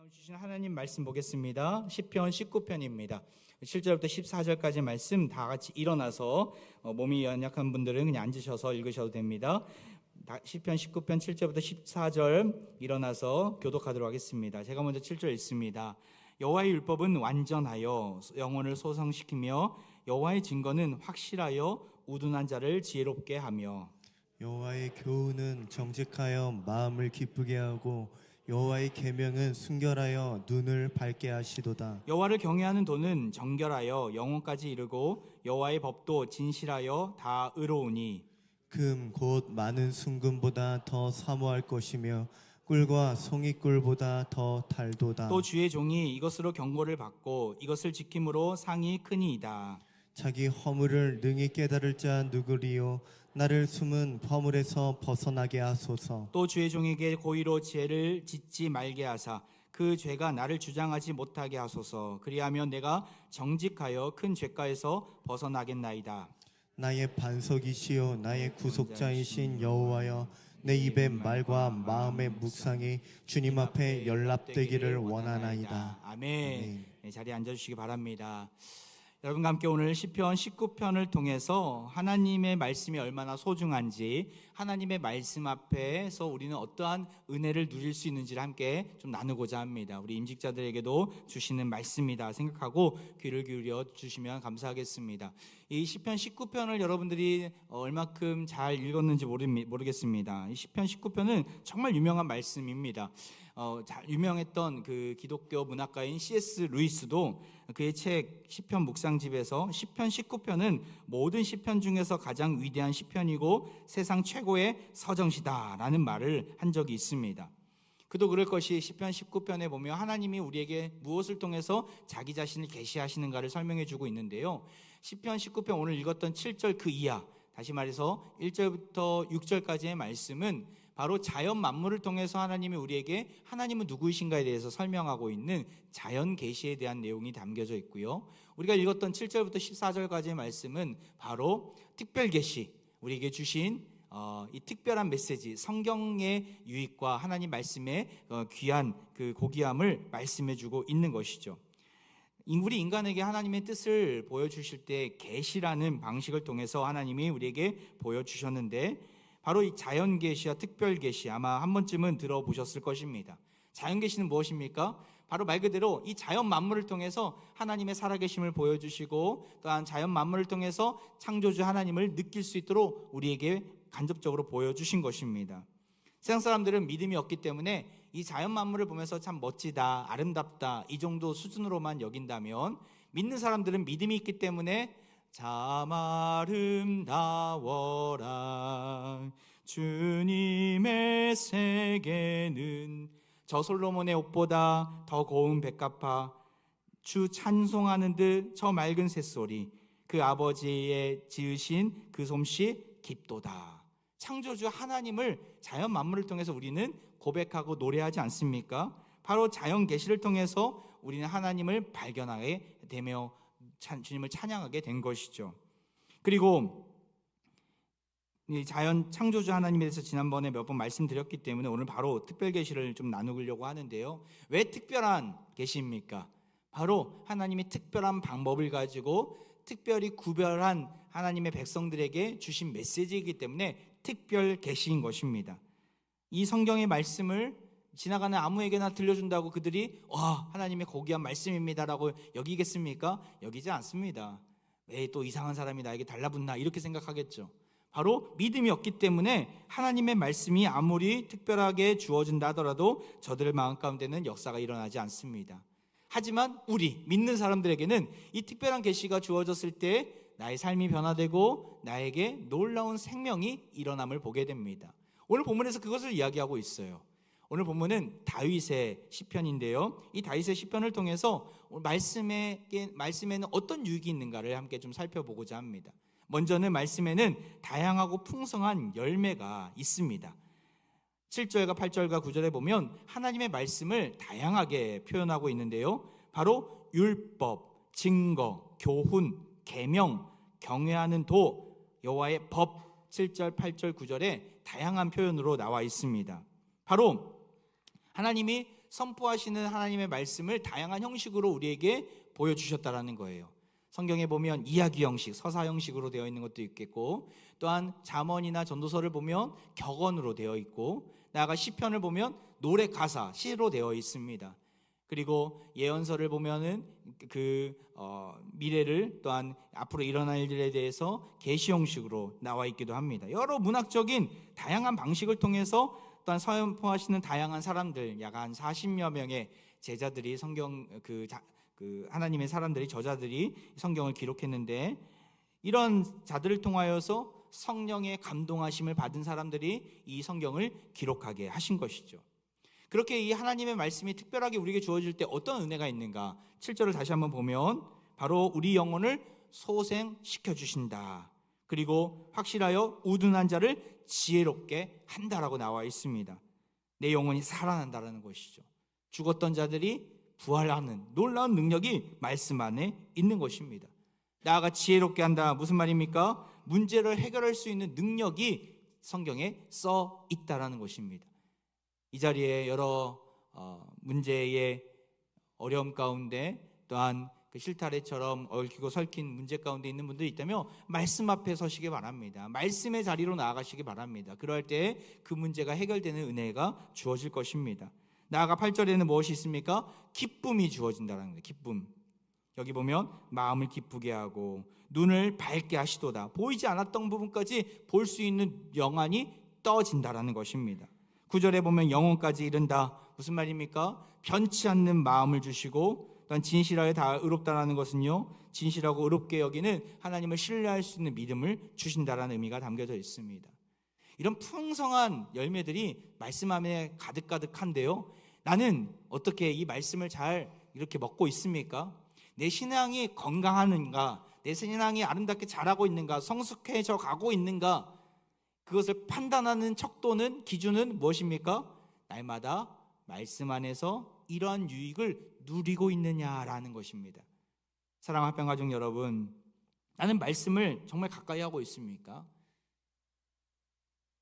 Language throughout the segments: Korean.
오늘 주신 하나님 말씀 보겠습니다. 시편 19편입니다. 7절부터 14절까지 말씀 다 같이 일어나서 몸이 연약한 분들은 그냥 앉으셔서 읽으셔도 됩니다. 시편 19편 7절부터 14절 일어나서 교독하도록 하겠습니다. 제가 먼저 7절 읽습니다. 여호와의 율법은 완전하여 영혼을 소성시키며 여호와의 증거는 확실하여 우둔한 자를 지혜롭게 하며 여호와의 교훈은 정직하여 마음을 기쁘게 하고 여호와의 계명은 순결하여 눈을 밝게 하시도다. 여호와를 경외하는 도는 정결하여 영혼까지 이르고 여호와의 법도 진실하여 다 의로우니 금 곧 많은 순금보다 더 사모할 것이며 꿀과 송이꿀보다 더 달도다. 또 주의 종이 이것으로 경고를 받고 이것을 지킴으로 상이 크니이다. 자기 허물을 능히 깨달을 자 누구리요? 나를 숨은 허물에서 벗어나게 하소서. 또 주의 종에게 고의로 죄를 짓지 말게 하사 그 죄가 나를 주장하지 못하게 하소서. 그리하면 내가 정직하여 큰 죄가에서 벗어나겠나이다. 나의 반석이시요 나의 구속자이신 여호와여, 내 입의 말과 마음의 묵상이 주님 앞에 연락되기를 원하나이다. 아멘. 네, 자리에 앉아주시기 바랍니다. 여러분과 함께 오늘 시편 19편을 통해서 하나님의 말씀이 얼마나 소중한지, 하나님의 말씀 앞에서 우리는 어떠한 은혜를 누릴 수 있는지를 함께 좀 나누고자 합니다. 우리 임직자들에게도 주시는 말씀이다 생각하고 귀를 기울여 주시면 감사하겠습니다. 이 시편 19편을 여러분들이 얼마큼 잘 읽었는지 모르겠습니다. 이 시편 19편은 정말 유명한 말씀입니다. 유명했던 그 기독교 문학가인 C.S. 루이스도 그의 책 시편 묵상집에서 시편 19편은 모든 시편 중에서 가장 위대한 시편이고 세상 최고의 서정시다라는 말을 한 적이 있습니다. 그도 그럴 것이 시편 19편에 보면 하나님이 우리에게 무엇을 통해서 자기 자신을 계시하시는가를 설명해 주고 있는데요. 시편 19편 오늘 읽었던 7절 그 이하, 다시 말해서 1절부터 6절까지의 말씀은 바로 자연 만물을 통해서 하나님이 우리에게 하나님은 누구이신가에 대해서 설명하고 있는 자연 계시에 대한 내용이 담겨져 있고요. 우리가 읽었던 7절부터 14절까지의 말씀은 바로 특별 계시, 우리에게 주신 이 특별한 메시지, 성경의 유익과 하나님 말씀의 귀한 그 고귀함을 말씀해주고 있는 것이죠. 우리 인간에게 하나님의 뜻을 보여주실 때 계시라는 방식을 통해서 하나님이 우리에게 보여주셨는데, 바로 이 자연 계시와 특별 계시, 아마 한 번쯤은 들어보셨을 것입니다. 자연 계시는 무엇입니까? 바로 말 그대로 이 자연 만물을 통해서 하나님의 살아계심을 보여주시고, 또한 자연 만물을 통해서 창조주 하나님을 느낄 수 있도록 우리에게 간접적으로 보여주신 것입니다. 세상 사람들은 믿음이 없기 때문에 이 자연 만물을 보면서 참 멋지다, 아름답다 이 정도 수준으로만 여긴다면, 믿는 사람들은 믿음이 있기 때문에 참 아름다워라 주님의 세계는 저 솔로몬의 옷보다 더 고운 백합화, 주 찬송하는 듯 저 맑은 새소리, 그 아버지의 지으신 그 솜씨 깊도다. 창조주 하나님을 자연 만물을 통해서 우리는 고백하고 노래하지 않습니까? 바로 자연 계시를 통해서 우리는 하나님을 발견하게 되며 주님을 찬양하게 된 것이죠. 그리고 이 자연 창조주 하나님에 대해서 지난번에 몇 번 말씀드렸기 때문에 오늘 바로 특별 계시를 좀 나누려고 하는데요. 왜 특별한 계시입니까? 바로 하나님이 특별한 방법을 가지고 특별히 구별한 하나님의 백성들에게 주신 메시지이기 때문에 특별 계시인 것입니다. 이 성경의 말씀을 지나가는 아무에게나 들려준다고 그들이 와, 하나님의 고귀한 말씀입니다라고 여기겠습니까? 여기지 않습니다. 왜 또 이상한 사람이 나에게 달라붙나 이렇게 생각하겠죠. 바로 믿음이 없기 때문에 하나님의 말씀이 아무리 특별하게 주어진다 하더라도 저들의 마음 가운데는 역사가 일어나지 않습니다. 하지만 우리 믿는 사람들에게는 이 특별한 계시가 주어졌을 때 나의 삶이 변화되고 나에게 놀라운 생명이 일어남을 보게 됩니다. 오늘 본문에서 그것을 이야기하고 있어요. 오늘 본문은 다윗의 시편인데요. 이 다윗의 시편을 통해서 말씀에는 어떤 유익이 있는가를 함께 좀 살펴보고자 합니다. 먼저는 말씀에는 다양하고 풍성한 열매가 있습니다. 7절과 8절과 9절에 보면 하나님의 말씀을 다양하게 표현하고 있는데요. 바로 율법, 증거, 교훈, 계명, 경외하는 도, 여호와의 법, 7절, 8절, 9절에 다양한 표현으로 나와 있습니다. 바로 하나님이 선포하시는 하나님의 말씀을 다양한 형식으로 우리에게 보여주셨다라는 거예요. 성경에 보면 이야기 형식, 서사 형식으로 되어 있는 것도 있겠고, 또한 잠언이나 전도서를 보면 격언으로 되어 있고, 나아가 시편을 보면 노래 가사, 시로 되어 있습니다. 그리고 예언서를 보면은 미래를, 또한 앞으로 일어날 일에 대해서 계시 형식으로 나와 있기도 합니다. 여러 문학적인 다양한 방식을 통해서 또한 선포하시는 다양한 사람들, 약 한 40여 명의 제자들이 성경 하나님의 사람들이, 저자들이 성경을 기록했는데, 이런 자들을 통하여서 성령의 감동하심을 받은 사람들이 이 성경을 기록하게 하신 것이죠. 그렇게 이 하나님의 말씀이 특별하게 우리에게 주어질 때 어떤 은혜가 있는가? 7절을 다시 한번 보면 바로 우리 영혼을 소생시켜 주신다. 그리고 확실하여 우둔한 자를 지혜롭게 한다라고 나와 있습니다. 내 영혼이 살아난다라는 것이죠. 죽었던 자들이 부활하는 놀라운 능력이 말씀 안에 있는 것입니다. 나아가 지혜롭게 한다. 무슨 말입니까? 문제를 해결할 수 있는 능력이 성경에 써 있다라는 것입니다. 이 자리에 여러 문제의 어려움 가운데, 또한 그 실타래처럼 얽히고 설킨 문제 가운데 있는 분들이 있다면 말씀 앞에 서시기 바랍니다. 말씀의 자리로 나아가시기 바랍니다. 그럴 때 그 문제가 해결되는 은혜가 주어질 것입니다. 나아가 8절에는 무엇이 있습니까? 기쁨이 주어진다는 거예요. 기쁨. 여기 보면 마음을 기쁘게 하고 눈을 밝게 하시도다. 보이지 않았던 부분까지 볼 수 있는 영안이 떠진다라는 것입니다. 9절에 보면 영혼까지 이른다. 무슨 말입니까? 변치 않는 마음을 주시고, 또한 진실하여 다 의롭다라는 것은요, 진실하고 의롭게 여기는 하나님을 신뢰할 수 있는 믿음을 주신다라는 의미가 담겨져 있습니다. 이런 풍성한 열매들이 말씀 안에 가득가득한데요, 나는 어떻게 이 말씀을 잘 이렇게 먹고 있습니까? 내 신앙이 건강하는가? 내 신앙이 아름답게 자라고 있는가? 성숙해져 가고 있는가? 그것을 판단하는 척도는, 기준은 무엇입니까? 날마다 말씀 안에서 이러한 유익을 누리고 있느냐라는 것입니다. 사랑하는 합병가족 여러분, 나는 말씀을 정말 가까이 하고 있습니까?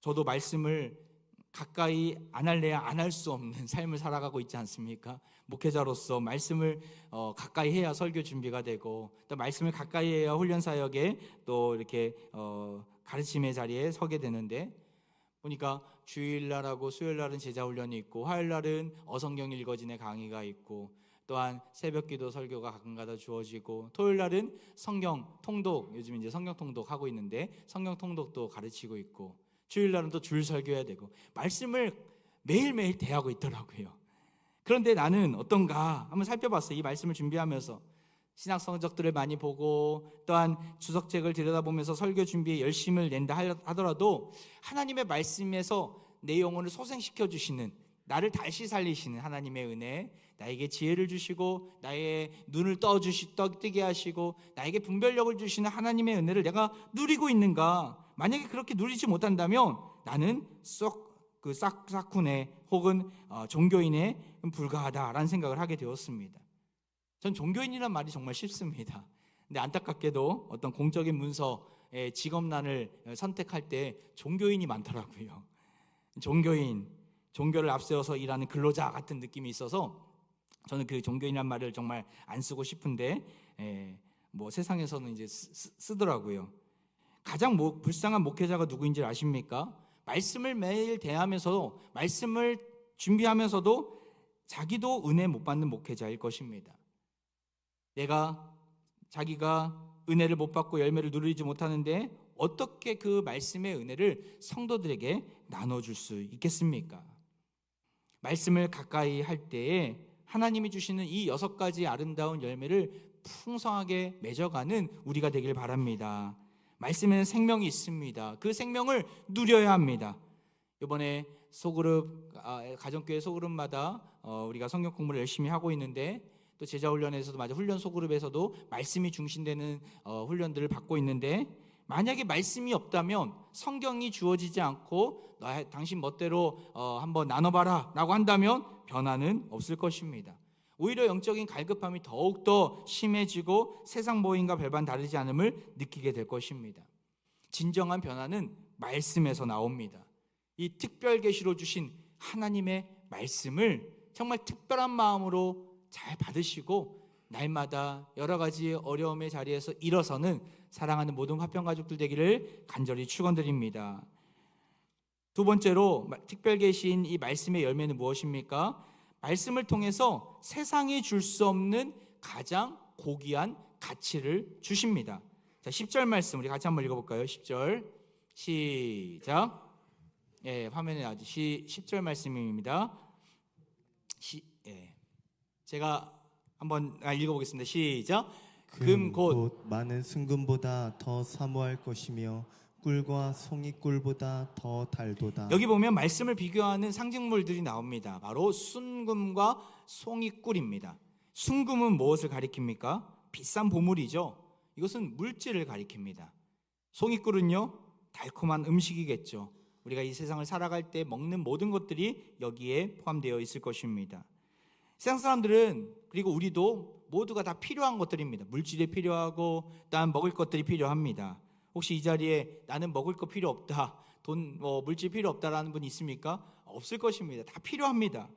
저도 말씀을 가까이 안 할래야 안 할 수 없는 삶을 살아가고 있지 않습니까? 목회자로서 말씀을 가까이 해야 설교 준비가 되고, 또 말씀을 가까이 해야 훈련 사역에 또 이렇게 가르침의 자리에 서게 되는데, 보니까 주일날하고 수요일날은 제자훈련이 있고, 화요일날은 어성경 읽어진의 강의가 있고, 또한 새벽기도 설교가 가끔가다 주어지고, 토요일날은 성경 통독, 요즘 이제 성경 통독 하고 있는데 성경 통독도 가르치고 있고, 주일날은 또 줄 설교해야 되고, 말씀을 매일매일 대하고 있더라고요. 그런데 나는 어떤가 한번 살펴봤어요. 이 말씀을 준비하면서 신학 성적들을 많이 보고, 또한 주석책을 들여다보면서 설교 준비에 열심을 낸다 하더라도 하나님의 말씀에서 내 영혼을 소생시켜 주시는, 나를 다시 살리시는 하나님의 은혜, 나에게 지혜를 주시고 나의 눈을 뜨게 하시고 나에게 분별력을 주시는 하나님의 은혜를 내가 누리고 있는가? 만약에 그렇게 누리지 못한다면 나는 싹싹훈에 혹은 종교인에 불과하다라는 생각을 하게 되었습니다. 전 종교인이란 말이 정말 쉽습니다. 근데 안타깝게도 어떤 공적인 문서의 직업란을 선택할 때 종교인이 많더라고요. 종교인, 종교를 앞세워서 일하는 근로자 같은 느낌이 있어서 저는 그 종교인이란 말을 정말 안 쓰고 싶은데, 뭐 세상에서는 이제 쓰더라고요. 가장 불쌍한 목회자가 누구인지 아십니까? 말씀을 매일 대하면서, 말씀을 준비하면서도 자기도 은혜 못 받는 목회자일 것입니다. 자기가 은혜를 못 받고 열매를 누리지 못하는데 어떻게 그 말씀의 은혜를 성도들에게 나눠줄 수 있겠습니까? 말씀을 가까이 할 때에 하나님이 주시는 이 6가지 아름다운 열매를 풍성하게 맺어가는 우리가 되길 바랍니다. 말씀에는 생명이 있습니다. 그 생명을 누려야 합니다. 이번에 소그룹, 가정교회 소그룹마다 우리가 성경 공부를 열심히 하고 있는데, 또 제자훈련에서도 훈련 소그룹에서도 말씀이 중심되는 훈련들을 받고 있는데, 만약에 말씀이 없다면, 성경이 주어지지 않고 당신 멋대로 한번 나눠봐라 라고 한다면 변화는 없을 것입니다. 오히려 영적인 갈급함이 더욱더 심해지고 세상 모임과 별반 다르지 않음을 느끼게 될 것입니다. 진정한 변화는 말씀에서 나옵니다. 이 특별 계시로 주신 하나님의 말씀을 정말 특별한 마음으로 잘 받으시고 날마다 여러 가지 어려움의 자리에서 일어서는 사랑하는 모든 화평가족들 되기를 간절히 축원드립니다. 두 번째로 특별 계신 이 말씀의 열매는 무엇입니까? 말씀을 통해서 세상이 줄 수 없는 가장 고귀한 가치를 주십니다. 자, 10절 말씀 우리 같이 한번 읽어볼까요? 10절 시작. 화면에 아주 10절 말씀입니다. 제가 한번 읽어보겠습니다. 시작. 금 곧 많은 순금보다 더 사모할 것이며 꿀과 송이꿀보다 더 달도다. 여기 보면 말씀을 비교하는 상징물들이 나옵니다. 바로 순금과 송이꿀입니다. 순금은 무엇을 가리킵니까? 비싼 보물이죠. 이것은 물질을 가리킵니다. 송이꿀은요, 달콤한 음식이겠죠. 우리가 이 세상을 살아갈 때 먹는 모든 것들이 여기에 포함되어 있을 것입니다. 세상 사람들은, 그리고 우리도 모두가 다 필요한 것들입니다. 물질이 필요하고 또한 먹을 것들이 필요합니다. 혹시 이 자리에 나는 먹을 거 필요 없다, 물질 필요 없다라는 분 있습니까? 없을 것입니다. 다 필요합니다.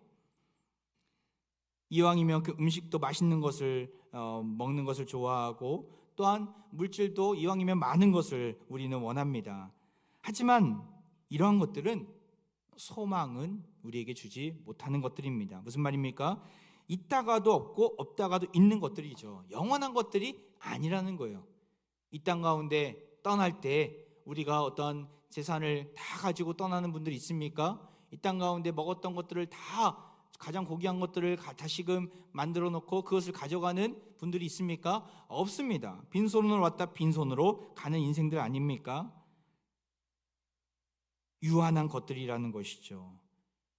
이왕이면 그 음식도 맛있는 것을 먹는 것을 좋아하고 또한 물질도 이왕이면 많은 것을 우리는 원합니다. 하지만 이러한 것들은 소망은 우리에게 주지 못하는 것들입니다. 무슨 말입니까? 있다가도 없고 없다가도 있는 것들이죠. 영원한 것들이 아니라는 거예요. 이 땅 가운데 떠날 때 우리가 어떤 재산을 다 가지고 떠나는 분들이 있습니까? 이 땅 가운데 먹었던 것들을 다, 가장 고귀한 것들을 다시금 만들어 놓고 그것을 가져가는 분들이 있습니까? 없습니다. 빈손으로 왔다 빈손으로 가는 인생들 아닙니까? 유한한 것들이라는 것이죠.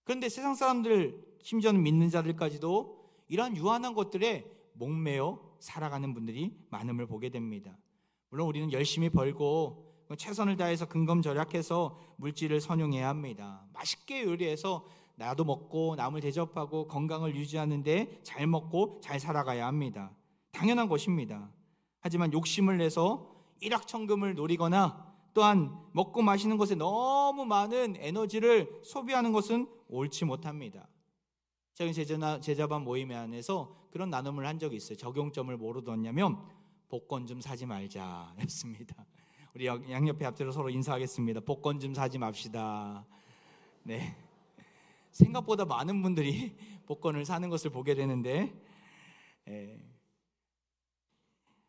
그런데 세상 사람들, 심지어는 믿는 자들까지도 이러한 유한한 것들에 목매어 살아가는 분들이 많음을 보게 됩니다. 물론 우리는 열심히 벌고 최선을 다해서 근검절약해서 물질을 선용해야 합니다. 맛있게 요리해서 나도 먹고 남을 대접하고 건강을 유지하는데 잘 먹고 잘 살아가야 합니다. 당연한 것입니다. 하지만 욕심을 내서 일확천금을 노리거나 또한 먹고 마시는 것에 너무 많은 에너지를 소비하는 것은 옳지 못합니다. 제가 제자반 모임에 안에서 그런 나눔을 한 적이 있어요. 적용점을 뭐로 뒀냐면 복권 좀 사지 말자 였습니다. 우리 양옆에 앞뒤로 서로 인사하겠습니다. 복권 좀 사지 맙시다. 네. 생각보다 많은 분들이 복권을 사는 것을 보게 되는데,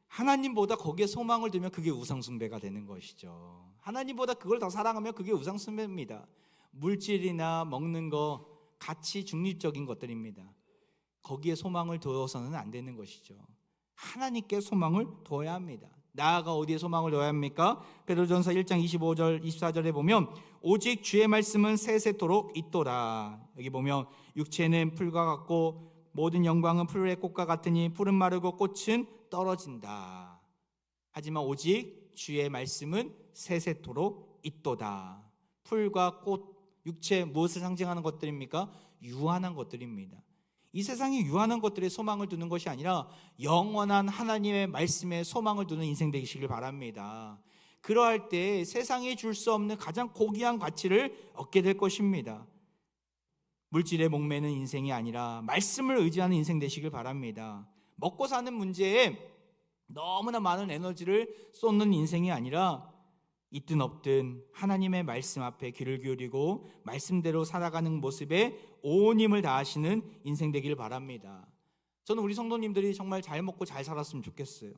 하나님보다 거기에 소망을 두면 그게 우상숭배가 되는 것이죠. 하나님보다 그걸 더 사랑하면 그게 우상숭배입니다. 물질이나 먹는 거, 가치 중립적인 것들입니다. 거기에 소망을 두어서는 안 되는 것이죠. 하나님께 소망을 둬야 합니다. 나아가 어디에 소망을 둬야 합니까? 베드로전서 1장 25절 24절에 보면 오직 주의 말씀은 세세토록 있도다. 여기 보면 육체는 풀과 같고 모든 영광은 풀의 꽃과 같으니 풀은 마르고 꽃은 떨어진다. 하지만 오직 주의 말씀은 세세토록 있도다. 풀과 꽃, 육체, 무엇을 상징하는 것들입니까? 유한한 것들입니다. 이 세상에 유한한 것들에 소망을 두는 것이 아니라 영원한 하나님의 말씀에 소망을 두는 인생 되시길 바랍니다. 그러할 때 세상이 줄 수 없는 가장 고귀한 가치를 얻게 될 것입니다. 물질에 목매는 인생이 아니라 말씀을 의지하는 인생 되시길 바랍니다. 먹고 사는 문제에 너무나 많은 에너지를 쏟는 인생이 아니라 있든 없든 하나님의 말씀 앞에 귀를 기울이고 말씀대로 살아가는 모습에 온 힘을 다하시는 인생 되길 바랍니다. 저는 우리 성도님들이 정말 잘 먹고 잘 살았으면 좋겠어요.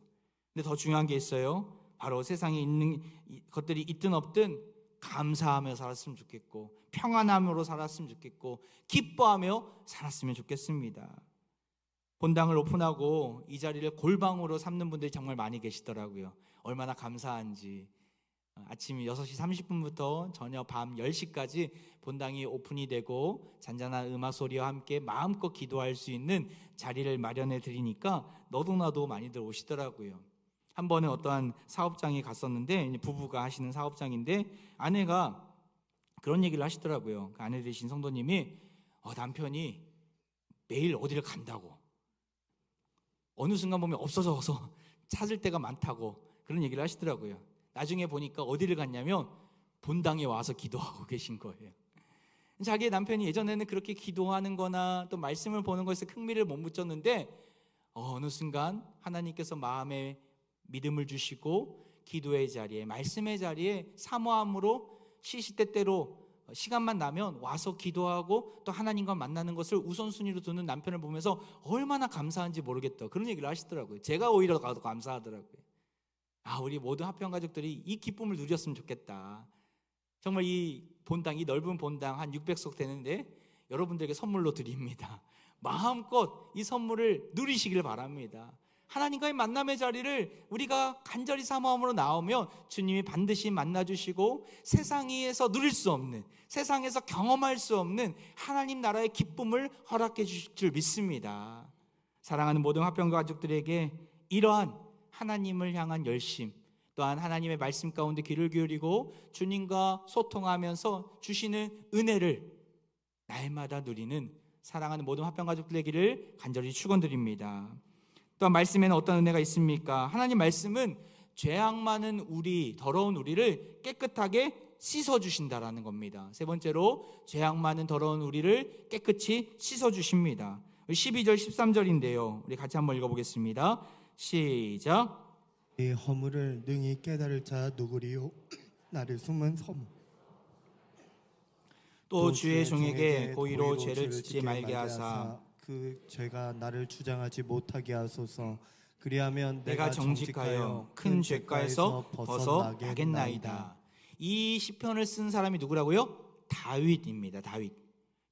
근데 더 중요한 게 있어요. 바로 세상에 있는 것들이 있든 없든 감사하며 살았으면 좋겠고 평안함으로 살았으면 좋겠고 기뻐하며 살았으면 좋겠습니다. 본당을 오픈하고 이 자리를 골방으로 삼는 분들이 정말 많이 계시더라고요. 얼마나 감사한지. 아침 6시 30분부터 저녁 밤 10시까지 본당이 오픈이 되고 잔잔한 음악 소리와 함께 마음껏 기도할 수 있는 자리를 마련해 드리니까 너도나도 많이들 오시더라고요. 한 번은 어떠한 사업장에 갔었는데 부부가 하시는 사업장인데 아내가 그런 얘기를 하시더라고요. 그 아내 되신 성도님이 남편이 매일 어디를 간다고, 어느 순간 보면 없어져서 찾을 때가 많다고 그런 얘기를 하시더라고요. 나중에 보니까 어디를 갔냐면 본당에 와서 기도하고 계신 거예요. 자기의 남편이 예전에는 그렇게 기도하는 거나 또 말씀을 보는 것에 흥미를 못 붙였는데 어느 순간 하나님께서 마음에 믿음을 주시고 기도의 자리에, 말씀의 자리에 사모함으로 시시때때로 시간만 나면 와서 기도하고 또 하나님과 만나는 것을 우선순위로 두는 남편을 보면서 얼마나 감사한지 모르겠다, 그런 얘기를 하시더라고요. 제가 오히려 더 감사하더라고요. 우리 모든 화평 가족들이 이 기쁨을 누렸으면 좋겠다. 정말 이 본당, 이 넓은 본당 한 600석 되는데 여러분들에게 선물로 드립니다. 마음껏 이 선물을 누리시길 바랍니다. 하나님과의 만남의 자리를 우리가 간절히 사모함으로 나오면 주님이 반드시 만나주시고 세상에서 누릴 수 없는, 세상에서 경험할 수 없는 하나님 나라의 기쁨을 허락해 주실 줄 믿습니다. 사랑하는 모든 화평 가족들에게 이러한 하나님을 향한 열심, 또한 하나님의 말씀 가운데 귀를 기울이고 주님과 소통하면서 주시는 은혜를 날마다 누리는 사랑하는 모든 화평 가족들 되기를 간절히 축원드립니다. 또한 말씀에는 어떤 은혜가 있습니까? 하나님 말씀은 죄악 많은 우리, 더러운 우리를 깨끗하게 씻어주신다라는 겁니다. 세 번째로 죄악 많은 더러운 우리를 깨끗이 씻어주십니다. 12절 13절인데요 우리 같이 한번 읽어보겠습니다. 시작. 이 허물을 능히 깨달을 자 누구리요? 나를 숨은 섬. 또 주의 종에게 고의로 죄를 짓지 말게 하사 그 죄가 나를 주장하지 못하게 하소서. 그리하면 내가 정직하여 큰 죄가에서 벗어나겠나이다. 이 시편을 쓴 사람이 누구라고요? 다윗입니다.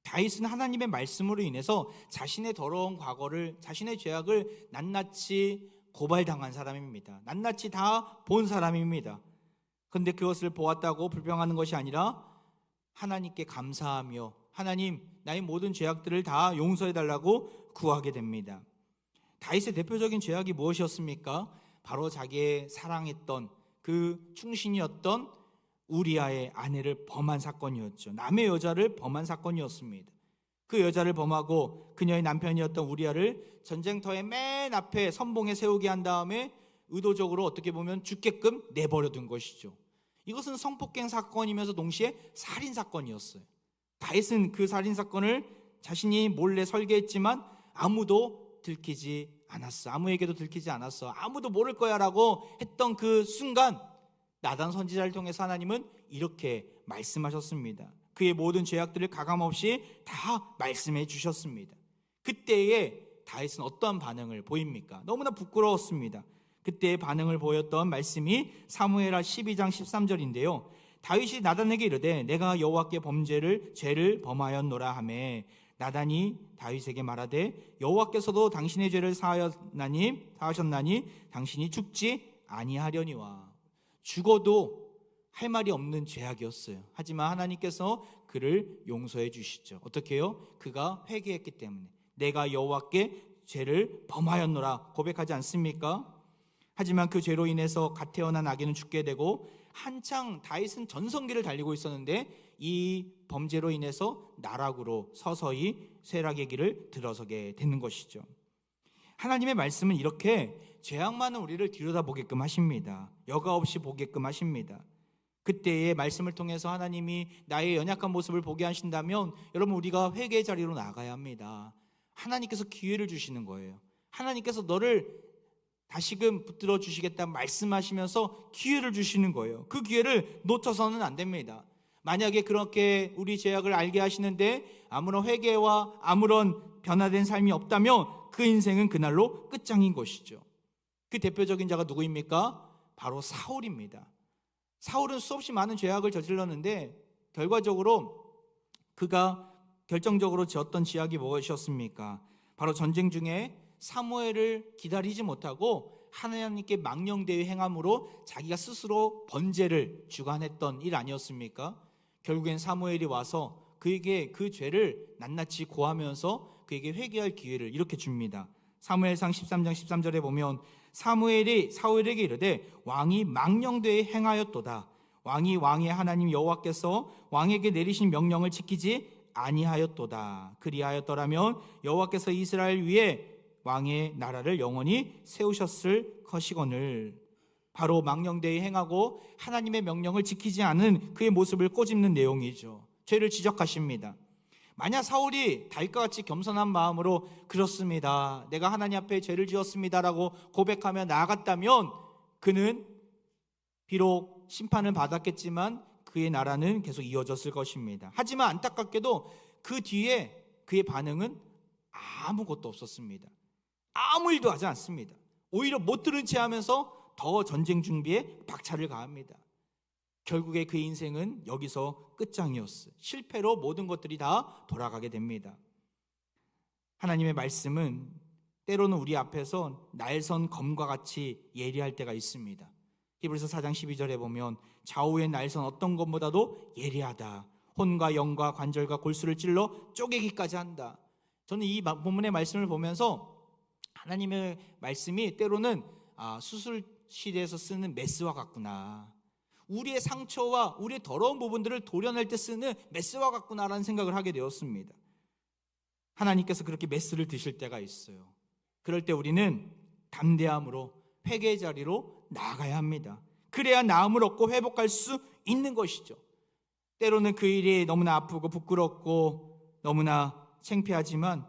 다윗은 하나님의 말씀으로 인해서 자신의 더러운 과거를, 자신의 죄악을 낱낱이 고발당한 사람입니다. 낱낱이 다 본 사람입니다. 그런데 그것을 보았다고 불평하는 것이 아니라 하나님께 감사하며 하나님, 나의 모든 죄악들을 다 용서해달라고 구하게 됩니다. 다윗의 대표적인 죄악이 무엇이었습니까? 바로 자기의 사랑했던 그 충신이었던 우리아의 아내를 범한 사건이었죠. 남의 여자를 범한 사건이었습니다. 그 여자를 범하고 그녀의 남편이었던 우리아를 전쟁터의 맨 앞에 선봉에 세우게 한 다음에 의도적으로 어떻게 보면 죽게끔 내버려 둔 것이죠. 이것은 성폭행 사건이면서 동시에 살인 사건이었어요. 다윗은 그 살인 사건을 자신이 몰래 설계했지만 아무도 들키지 않았어. 아무에게도 들키지 않았어. 아무도 모를 거야 라고 했던 그 순간 나단 선지자를 통해서 하나님은 이렇게 말씀하셨습니다. 그의 모든 죄악들을 가감없이 다 말씀해 주셨습니다. 그때에 다윗은 어떠한 반응을 보입니까? 너무나 부끄러웠습니다. 그때의 반응을 보였던 말씀이 사무엘하 12장 13절인데요 다윗이 나단에게 이르되 내가 여호와께 죄를 범하였노라 하매 나단이 다윗에게 말하되 여호와께서도 당신의 죄를 사하셨나니 당신이 죽지 아니하려니와. 죽어도 할 말이 없는 죄악이었어요. 하지만 하나님께서 그를 용서해 주시죠. 어떻게 해요? 그가 회개했기 때문에. 내가 여호와께 죄를 범하였노라 고백하지 않습니까? 하지만 그 죄로 인해서 갓 태어난 아기는 죽게 되고 한창 다윗은 전성기를 달리고 있었는데 이 범죄로 인해서 나락으로 서서히 쇠락의 길을 들어서게 되는 것이죠. 하나님의 말씀은 이렇게 죄악 많은 우리를 들여다보게끔 하십니다. 여과 없이 보게끔 하십니다. 그때의 말씀을 통해서 하나님이 나의 연약한 모습을 보게 하신다면 여러분 우리가 회개의 자리로 나가야 합니다. 하나님께서 기회를 주시는 거예요. 하나님께서 너를 다시금 붙들어 주시겠다 말씀하시면서 기회를 주시는 거예요. 그 기회를 놓쳐서는 안 됩니다. 만약에 그렇게 우리 죄악을 알게 하시는데 아무런 회개와 아무런 변화된 삶이 없다면 그 인생은 그날로 끝장인 것이죠. 그 대표적인 자가 누구입니까? 바로 사울입니다. 사울은 수없이 많은 죄악을 저질렀는데 결과적으로 그가 결정적으로 지었던 지악이 무엇이었습니까? 바로 전쟁 중에 사무엘을 기다리지 못하고 하나님께 망령되이 행함으로 자기가 스스로 번제를 주관했던 일 아니었습니까? 결국엔 사무엘이 와서 그에게 그 죄를 낱낱이 고하면서 그에게 회개할 기회를 이렇게 줍니다. 사무엘상 13장 13절에 보면 사무엘이 사울에게 이르되 왕이 망령되이 행하였도다. 왕이 왕의 하나님 여호와께서 왕에게 내리신 명령을 지키지 아니하였도다. 그리하였더라면 여호와께서 이스라엘 위에 왕의 나라를 영원히 세우셨을 것이거늘. 바로 망령되이 행하고 하나님의 명령을 지키지 않은 그의 모습을 꼬집는 내용이죠. 죄를 지적하십니다. 만약 사울이 다윗과 같이 겸손한 마음으로 그렇습니다, 내가 하나님 앞에 죄를 지었습니다라고 고백하며 나아갔다면 그는 비록 심판을 받았겠지만 그의 나라는 계속 이어졌을 것입니다. 하지만 안타깝게도 그 뒤에 그의 반응은 아무것도 없었습니다. 아무 일도 하지 않습니다. 오히려 못 들은 채 하면서 더 전쟁 준비에 박차를 가합니다. 결국에 그의 인생은 여기서 끝장이었어요. 실패로 모든 것들이 다 돌아가게 됩니다. 하나님의 말씀은 때로는 우리 앞에서 날선 검과 같이 예리할 때가 있습니다. 히브리서 4장 12절에 보면 좌우의 날선 어떤 것보다도 예리하다, 혼과 영과 관절과 골수를 찔러 쪼개기까지 한다. 저는 이 본문의 말씀을 보면서 하나님의 말씀이 때로는 수술실에서 쓰는 메스와 같구나, 우리의 상처와 우리의 더러운 부분들을 도려낼 때 쓰는 메스와 같구나라는 생각을 하게 되었습니다. 하나님께서 그렇게 메스를 드실 때가 있어요. 그럴 때 우리는 담대함으로 회개의 자리로 나아가야 합니다. 그래야 나음을 얻고 회복할 수 있는 것이죠. 때로는 그 일이 너무나 아프고 부끄럽고 너무나 창피하지만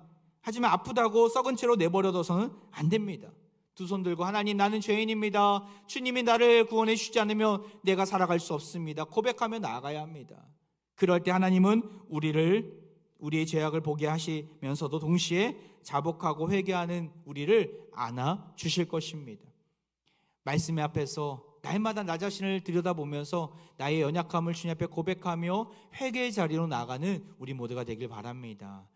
아프다고 썩은 채로 내버려둬서는 안 됩니다. 두 손 들고 하나님, 나는 죄인입니다, 주님이 나를 구원해 주시지 않으면 내가 살아갈 수 없습니다, 고백하며 나아가야 합니다. 그럴 때 하나님은 우리의 죄악을 보게 하시면서도 동시에 자복하고 회개하는 우리를 안아 주실 것입니다. 말씀의 앞에서 날마다 나 자신을 들여다보면서 나의 연약함을 주님 앞에 고백하며 회개의 자리로 나가는 우리 모두가 되길 바랍니다.